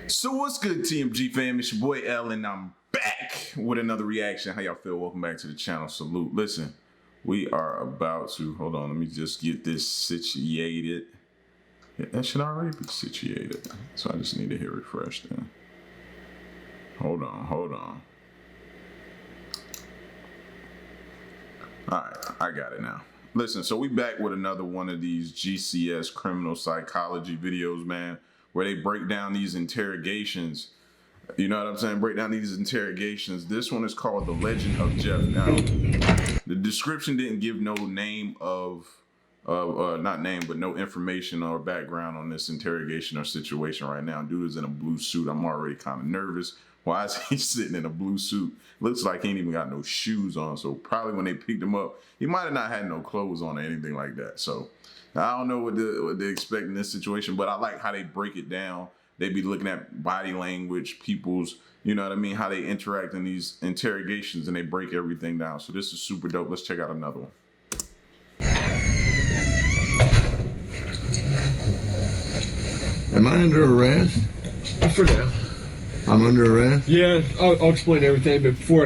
So what's good, TMG fam? It's your boy L, and I'm back with another reaction. How y'all feel? Welcome back to the channel. Salute. Listen, we are about to, hold on, let me just get this situated. Yeah, that should already be situated. So I just need to hit refresh then. Hold on. All right, I got it now. Listen, so we back with another one of these GCS criminal psychology videos, man, where they break down these interrogations. You know what I'm saying? Break down these interrogations. This one is called The Legend of Jeff. Now, the description didn't give no name of, not name, but no information or background on this interrogation or situation right now. Dude is in a blue suit. I'm already kind of nervous. Why is he sitting in a blue suit? Looks like he ain't even got no shoes on. So probably when they picked him up, he might have not had no clothes on or anything like that. So I don't know what they expect in this situation, but I like how they break it down. They be looking at body language, people's, you know what I mean, how they interact in these interrogations, and they break everything down. So this is super dope. Let's check out another one. Am I under arrest? For now. I'm under arrest? Yeah, I'll explain everything, but before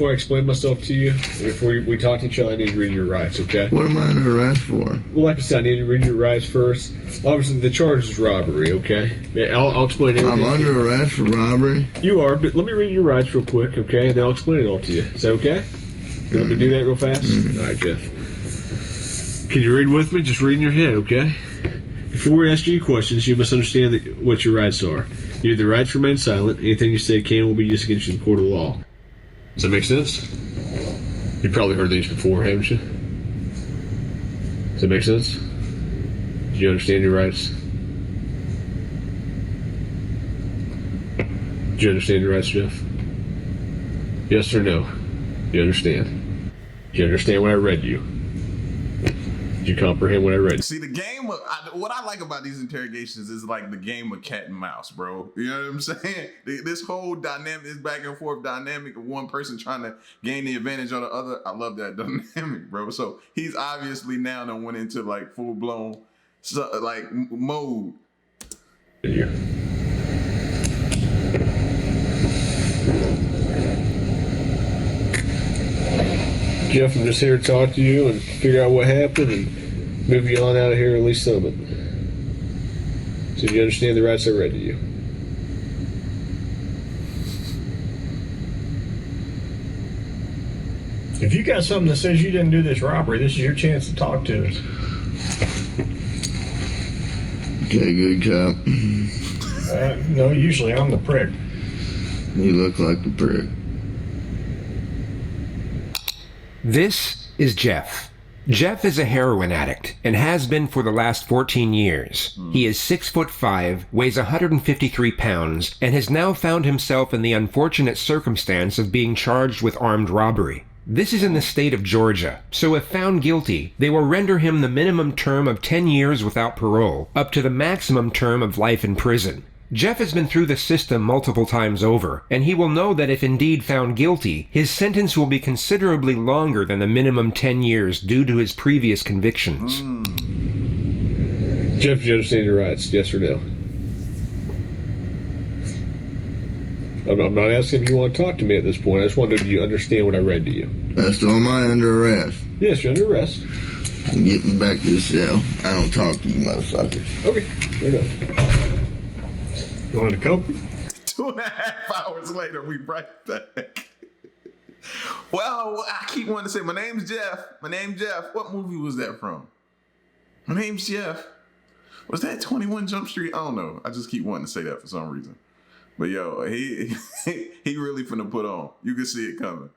I explain myself to you, before we talk to each other, I need to read your rights, okay? What am I under arrest for? Well, like I said, I need to read your rights first. Obviously, the charge is robbery, okay? Yeah, I'll explain everything. I'm under arrest for robbery? You are, but let me read your rights real quick, okay? And then I'll explain it all to you. Is that okay? You want me to do that real fast? All right, Jeff. Can you read with me? Just read in your head, okay? Before we ask you questions, you must understand what your rights are. You have the right to remain silent. Anything you say can will be used against you in the court of law. Does that make sense? You've probably heard these before, haven't you? Does that make sense? Do you understand your rights? Do you understand your rights, Jeff? Yes or no? You understand? Do you understand what I read to you? Did you comprehend what I read? See, the game of, what I like about these interrogations is like the game of cat and mouse, bro. You know what I'm saying? This whole dynamic, this back and forth dynamic of one person trying to gain the advantage on the other. I love that dynamic, bro. So he's obviously now done went into like full blown like mode. Yeah. Jeff, I'm just here to talk to you and figure out what happened and move you on out of here, at least some of it. So do you understand the rights I read to you? If you got something that says you didn't do this robbery, this is your chance to talk to us. Okay, good cop. No, usually I'm the prick. You look like the prick. This is Jeff. Jeff is a heroin addict and has been for the last 14 years. He is 6'5", weighs 153 pounds, and has now found himself in the unfortunate circumstance of being charged with armed robbery. This is in the state of Georgia, so if found guilty, they will render him the minimum term of 10 years without parole, up to the maximum term of life in prison. Jeff has been through the system multiple times over, and he will know that if indeed found guilty, his sentence will be considerably longer than the minimum 10 years due to his previous convictions. Jeff, do you understand your rights, yes or no? I'm not asking if you want to talk to me at this point. I just wondered, do you understand what I read to you? So am I under arrest? Yes, you're under arrest. Get me back to the cell. I don't talk to you motherfuckers. Okay, fair enough. You want to cope? 2.5 hours later, we right back. Well, I keep wanting to say, my name's Jeff. What movie was that from? My name's Jeff. Was that 21 Jump Street? I don't know. I just keep wanting to say that for some reason. But yo, he really finna put on. You can see it coming.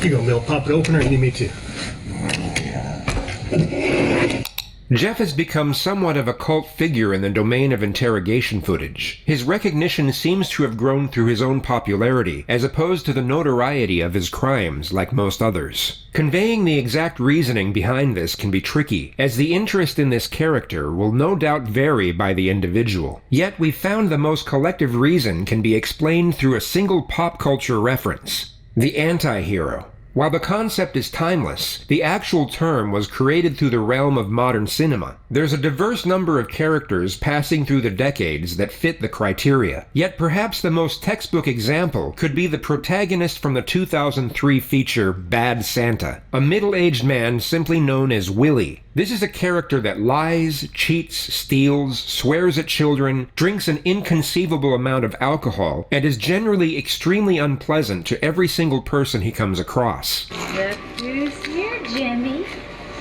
You gonna be able to pop it open, or you need me to? Jeff has become somewhat of a cult figure in the domain of interrogation footage. His recognition seems to have grown through his own popularity, as opposed to the notoriety of his crimes like most others. Conveying the exact reasoning behind this can be tricky, as the interest in this character will no doubt vary by the individual. Yet we found the most collective reason can be explained through a single pop culture reference: the anti-hero. While the concept is timeless, the actual term was created through the realm of modern cinema. There's a diverse number of characters passing through the decades that fit the criteria. Yet perhaps the most textbook example could be the protagonist from the 2003 feature Bad Santa, a middle-aged man simply known as Willie. This is a character that lies, cheats, steals, swears at children, drinks an inconceivable amount of alcohol, and is generally extremely unpleasant to every single person he comes across. Look who's here, Jimmy.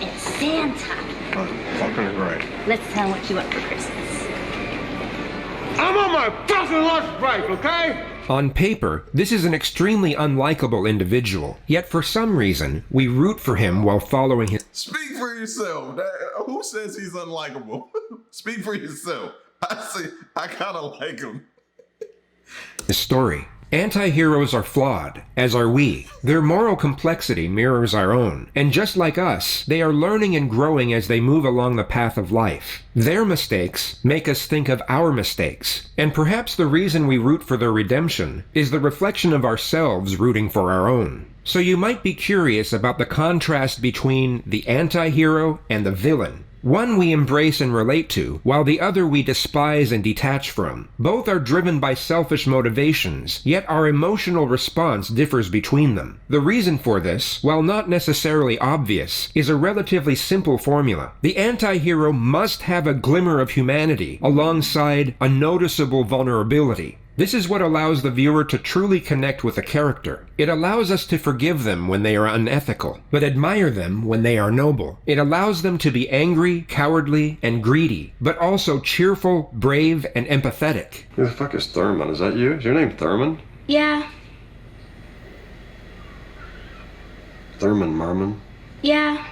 It's Santa. Oh, fucking right. Let's tell him what you want for Christmas. I'm on my fucking lunch break, okay? On paper, this is an extremely unlikable individual, yet for some reason, we root for him while following his... Speak for yourself. Who says he's unlikable? Speak for yourself. I kind of like him. His story. Anti-heroes are flawed, as are we. Their moral complexity mirrors our own, and just like us, they are learning and growing as they move along the path of life. Their mistakes make us think of our mistakes, and perhaps the reason we root for their redemption is the reflection of ourselves rooting for our own. So you might be curious about the contrast between the anti-hero and the villain. One we embrace and relate to, while the other we despise and detach from. Both are driven by selfish motivations, yet our emotional response differs between them. The reason for this, while not necessarily obvious, is a relatively simple formula. The anti-hero must have a glimmer of humanity, alongside a noticeable vulnerability. This is what allows the viewer to truly connect with a character. It allows us to forgive them when they are unethical, but admire them when they are noble. It allows them to be angry, cowardly, and greedy, but also cheerful, brave, and empathetic. Who the fuck is Thurman? Is that you? Is your name Thurman? Yeah, Thurman Merman? yeah.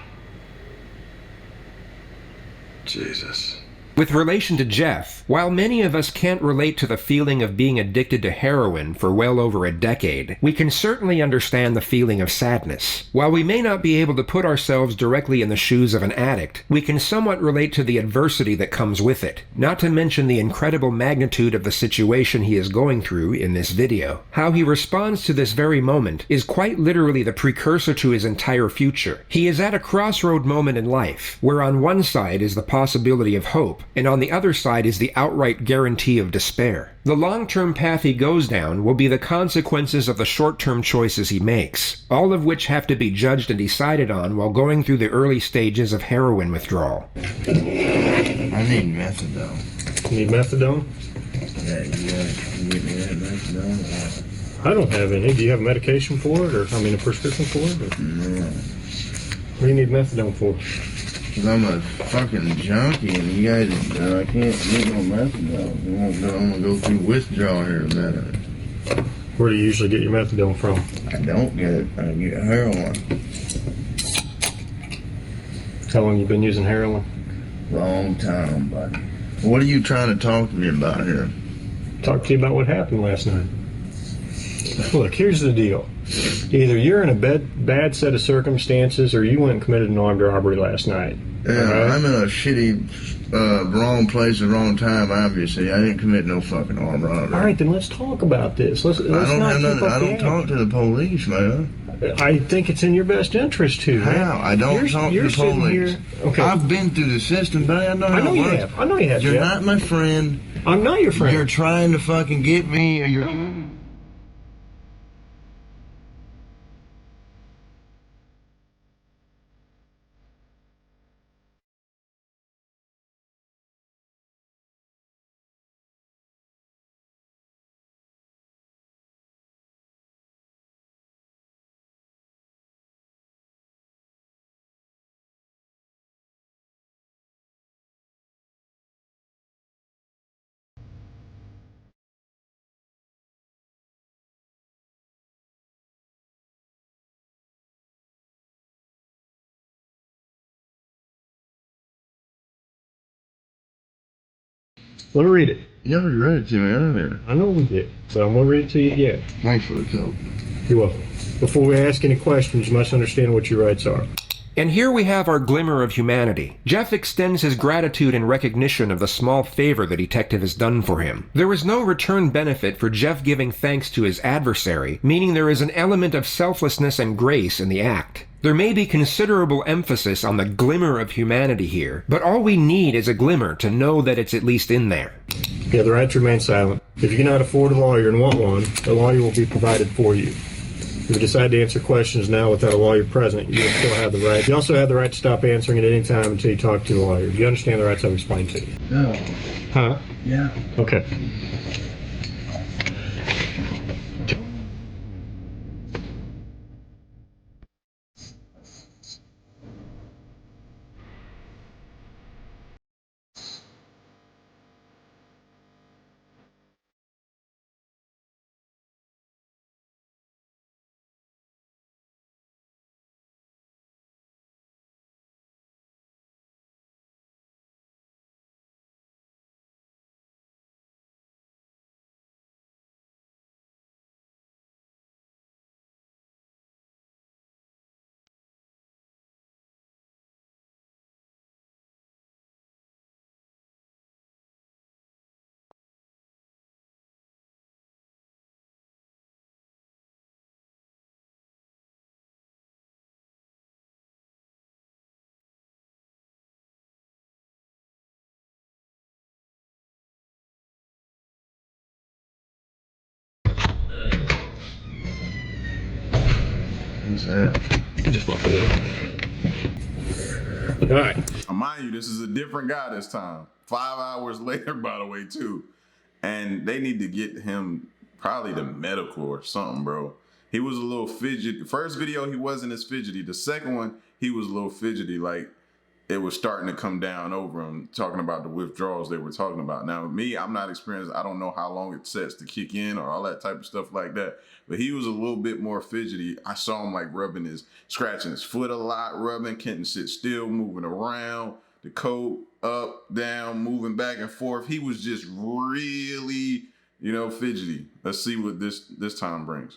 Jesus. With relation to Jeff, while many of us can't relate to the feeling of being addicted to heroin for well over a decade, we can certainly understand the feeling of sadness. While we may not be able to put ourselves directly in the shoes of an addict, we can somewhat relate to the adversity that comes with it, not to mention the incredible magnitude of the situation he is going through in this video. How he responds to this very moment is quite literally the precursor to his entire future. He is at a crossroad moment in life, where on one side is the possibility of hope, and on the other side is the outright guarantee of despair. The long-term path he goes down will be the consequences of the short-term choices he makes, all of which have to be judged and decided on while going through the early stages of heroin withdrawal. I need methadone. You need methadone? Yeah, you gotta get me that methadone. I don't have any. Do you have medication for it, or a prescription for it? Or? No. What do you need methadone for? Cause I'm a fucking junkie and you guys, I can't get no methadone. I'm gonna go through withdrawal here in a minute. Where do you usually get your methadone from? I don't get it. I get heroin. How long you been using heroin? Long time, buddy. What are you trying to talk to me about here? Talk to you about what happened last night. Look, here's the deal. Either you're in a bad set of circumstances or you went and committed an armed robbery last night. Yeah, Right? I'm in a shitty, wrong place at the wrong time, obviously. I didn't commit no fucking armed robbery. All right, then let's talk about this. Let's not keep up I don't the talk act. to the police, man. I think it's in your best interest to. man. How? I don't talk to you're the sitting police. Here, okay. I've been through the system, buddy. I know how know it you works. have. I know you have, You're Jeff. not my friend. I'm not your friend. You're trying to fucking get me. Let me read it. You already read it to me earlier. I know we did, but I'm going to read it to you again. Thanks for the coke. You're welcome. Before we ask any questions, you must understand what your rights are. And here we have our glimmer of humanity. Jeff extends his gratitude in recognition of the small favor the detective has done for him. There is no return benefit for Jeff giving thanks to his adversary, meaning there is an element of selflessness and grace in the act. There may be considerable emphasis on the glimmer of humanity here, but all we need is a glimmer to know that it's at least in there. You have the right to remain silent. If you cannot afford a lawyer and want one, a lawyer will be provided for you. If you decide to answer questions now without a lawyer present, you will still have the right. You also have the right to stop answering at any time until you talk to a lawyer. Do you understand the rights I've explained to you? No. Huh? Yeah. Okay. What's that? Just walk it up. All right. Mind you, this is a different guy this time. 5 hours later, by the way, too. And they need to get him probably to medical or something, bro. He was a little fidgety. First video, he wasn't as fidgety. The second one, he was a little fidgety. Like, it was starting to come down over him, talking about the withdrawals they were talking about. Now, me, I'm not experienced. I don't know how long it sets to kick in or all that type of stuff like that. But he was a little bit more fidgety. I saw him like scratching his foot a lot, rubbing, couldn't sit still, moving around, the coat up, down, moving back and forth. He was just really, fidgety. Let's see what this time brings.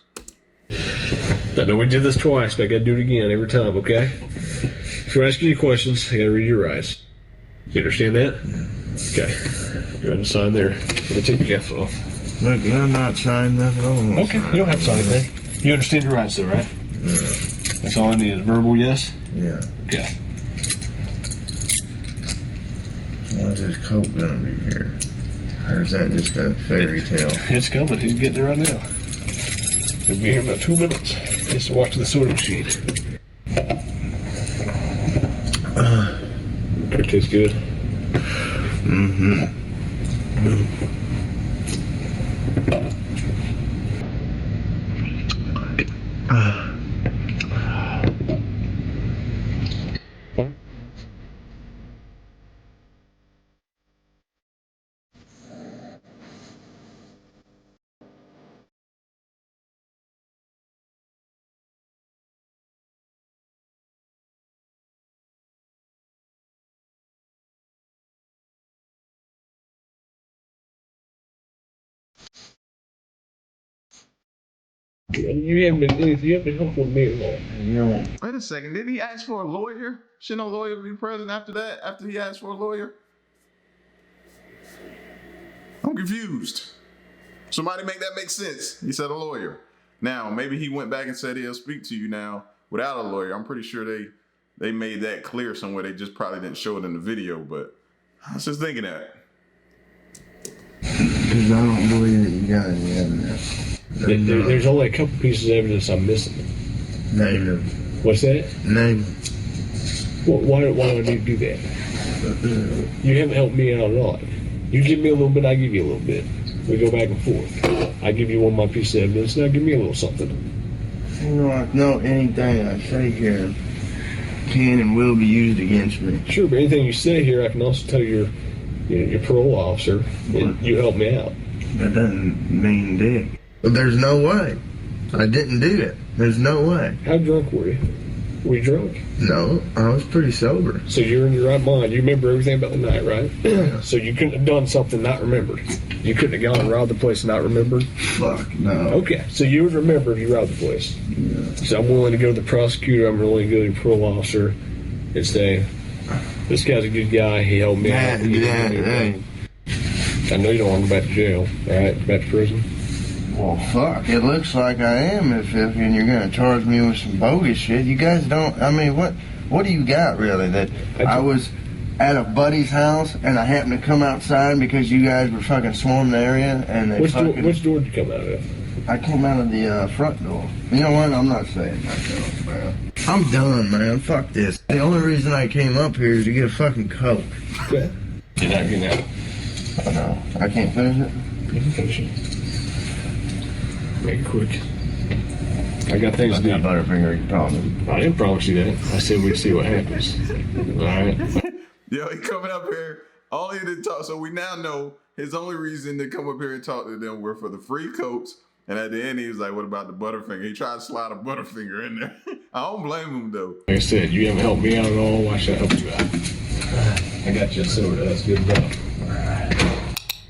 I know we did this twice, but I gotta do it again every time, okay? If we're asking you questions, I gotta read your eyes. You understand that? Okay. Go ahead and sign there. I'm gonna take your cap off. Look, I'm not signing nothing. Okay, you don't have to sign anything. You understand your rights though, right? Yeah. That's all I need is a verbal yes? Yeah. Okay. When's this coat gonna be here? Or is that just a fairy tale? It's coming. He's getting there right now. He'll be here in about 2 minutes. Just to watch the soda machine. It tastes good. Mm-hmm. You haven't been helpful with me at all. You know, Wait a second. Didn't he ask for a lawyer? Should no lawyer be present after that? After he asked for a lawyer? I'm confused. Somebody make that make sense. He said a lawyer. Now, maybe he went back and said he'll speak to you now without a lawyer. I'm pretty sure they made that clear somewhere. They just probably didn't show it in the video, but I was just thinking that. because I don't believe that you got any evidence. There's only a couple pieces of evidence I'm missing. Name them. What's that? Name them. Why do I need to do that? You haven't helped me out at all. You give me a little bit, I give you a little bit. We go back and forth. I give you one of my pieces of evidence, now give me a little something. No, anything I say here can and will be used against me. Sure, but anything you say here, I can also tell your parole officer, and you help me out. That doesn't mean dick. But there's no way. I didn't do it. There's no way. How drunk were you? Were you drunk? No, I was pretty sober. So you're in your right mind. You remember everything about the night, right? So you couldn't have done something not remembered. You couldn't have gone and robbed the place and not remembered? Fuck, no. Okay, so you would remember if you robbed the place. Yeah. So I'm willing to go to the prosecutor. I'm willing to go to the parole officer. and say, this guy's a good guy, he helped me out. I know you don't want to go back to jail, right? Back to prison. Well, fuck, it looks like I am if and you're going to charge me with some bogus shit. You guys don't, I mean, what do you got, really? That I was at a buddy's house and I happened to come outside because you guys were fucking swarming the area and they Which door did you come out of? I came out of the front door. You know what? I'm not saying myself, man. I'm done, man. Fuck this. The only reason I came up here is to get a fucking Coke. Get out. I know. I can't finish it? You can finish it. Make it quick. I got things to do. Butterfinger, you promised. I didn't promise you that. I said we'd see what happens. Alright? Yo, he coming up here only to talk. So we now know his only reason to come up here and talk to them were for the free coats. And at the end, he was like, what about the Butterfinger? He tried to slide a Butterfinger in there. I don't blame him, though. Like I said, you haven't helped me out at all. Why should I help you out? I got you a soda. That's good enough.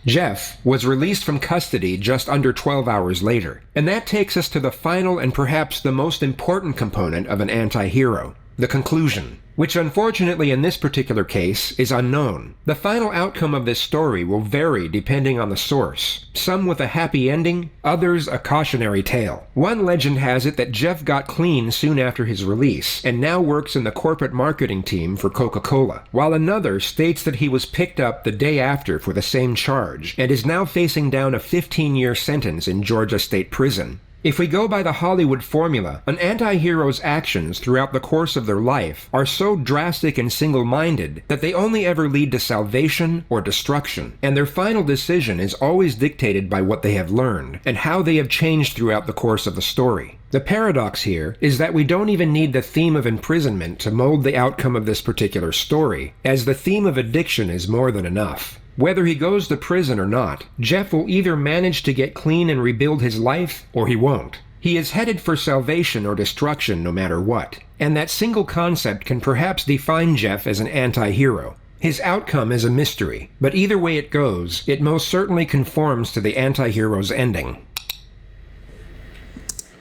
Jeff was released from custody just under 12 hours later, and that takes us to the final and perhaps the most important component of an anti-hero, the conclusion, which unfortunately in this particular case is unknown. The final outcome of this story will vary depending on the source, some with a happy ending, others a cautionary tale. One legend has it that Jeff got clean soon after his release and now works in the corporate marketing team for Coca-Cola, while another states that he was picked up the day after for the same charge and is now facing down a 15-year sentence in Georgia State Prison. If we go by the Hollywood formula, an anti-hero's actions throughout the course of their life are so drastic and single-minded that they only ever lead to salvation or destruction, and their final decision is always dictated by what they have learned and how they have changed throughout the course of the story. The paradox here is that we don't even need the theme of imprisonment to mold the outcome of this particular story, as the theme of addiction is more than enough. Whether he goes to prison or not, Jeff will either manage to get clean and rebuild his life, or he won't. He is headed for salvation or destruction no matter what, and that single concept can perhaps define Jeff as an anti-hero. His outcome is a mystery, but either way it goes, it most certainly conforms to the anti-hero's ending.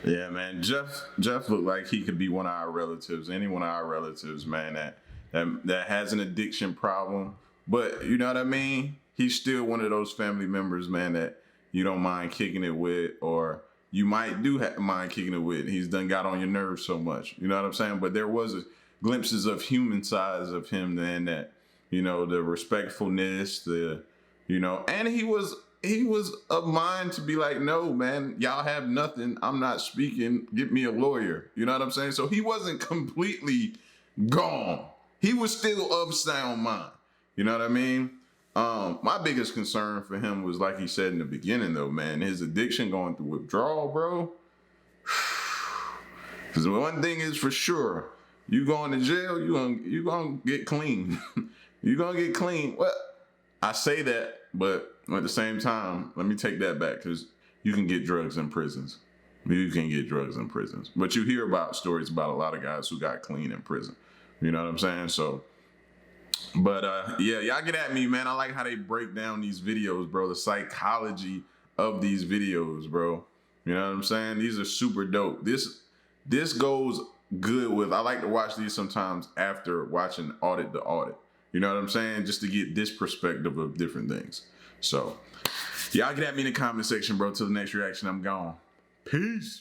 Yeah, man, Jeff looked like he could be one of our relatives, any one of our relatives, man, that has an addiction problem. But you know what I mean? He's still one of those family members, man, that you don't mind kicking it with, or you might mind kicking it with. He's done got on your nerves so much. You know what I'm saying? But there was glimpses of human sides of him then, that, you know, the respectfulness, and he was of mind to be like, no, man, y'all have nothing. I'm not speaking. Get me a lawyer. You know what I'm saying? So he wasn't completely gone. He was still of sound mind. You know what I mean? My biggest concern for him was, like he said in the beginning, though, man, his addiction going through withdrawal, bro. Because one thing is for sure, you going to jail, you gonna get clean. You gonna get clean. Well, I say that, but at the same time, let me take that back, because you can get drugs in prisons. You can get drugs in prisons. But you hear about stories about a lot of guys who got clean in prison. You know what I'm saying? So, but yeah, y'all get at me, man. I like how they break down these videos, bro. The psychology of these videos, bro. You know what I'm saying? These are super dope. This goes good with, I like to watch these sometimes after watching Audit the Audit. You know what I'm saying? Just to get this perspective of different things. So, y'all get at me in the comment section, bro. Till the next reaction, I'm gone. Peace.